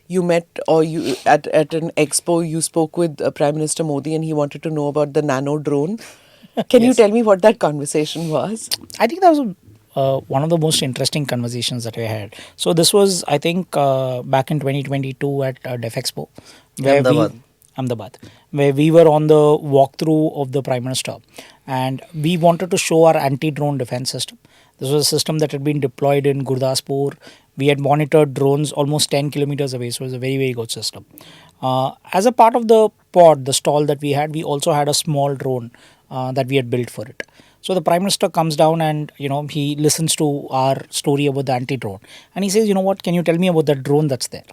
you met, or you at an expo you spoke with Prime Minister Modi and he wanted to know about the Nano-Drone. Can you Yes. tell me what that conversation was? I think that was one of the most interesting conversations that we had. So this was, I think, back in 2022 at Defence Expo, where Ahmedabad. Ahmedabad, where we were on the walkthrough of the Prime Minister, and we wanted to show our anti-drone defense system. This was a system that had been deployed in Gurdaspur. We had monitored drones almost 10 kilometers away, so it was a very, very good system. As a part of the pod, the stall that we had, we also had a small drone that we had built for it. So the Prime Minister comes down and he listens to our story about the anti-drone, and he says, what, can you tell me about that drone that's there?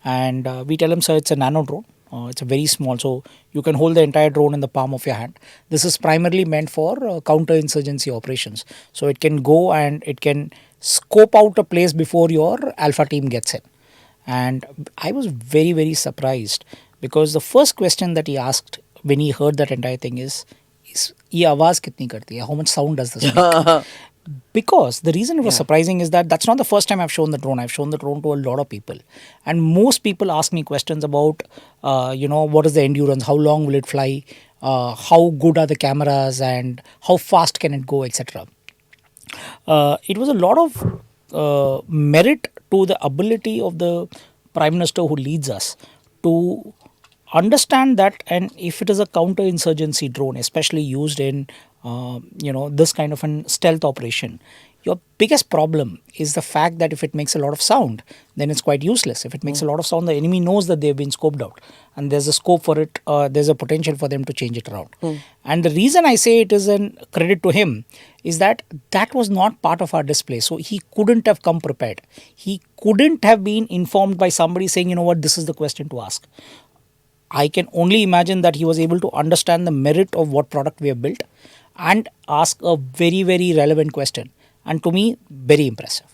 And we tell him, sir, it's a nano drone. It's a very small, so you can hold the entire drone in the palm of your hand. This is primarily meant for counter-insurgency operations. So it can go and it can scope out a place before your alpha team gets in. And I was very, very surprised, because the first question that he asked when he heard that entire thing is ये आवाज़ कितनी करती है? How much sound does this make? Because the reason it was surprising is that that's not the first time I've shown the drone. I've shown the drone to a lot of people, and most people ask me questions about, what is the endurance, how long will it fly, how good are the cameras, and how fast can it go, etc. It was a lot of merit to the ability of the Prime Minister who leads us to understand that, and if it is a counter-insurgency drone, especially used in this kind of an stealth operation, your biggest problem is the fact that if it makes a lot of sound, then it's quite useless. If it makes a lot of sound, the enemy knows that they've been scoped out, and there's a scope for it, there's a potential for them to change it around. And the reason I say it is a credit to him is that that was not part of our display. So he couldn't have come prepared. He couldn't have been informed by somebody saying, this is the question to ask. I can only imagine that he was able to understand the merit of what product we have built and ask a very, very relevant question. And to me, very impressive.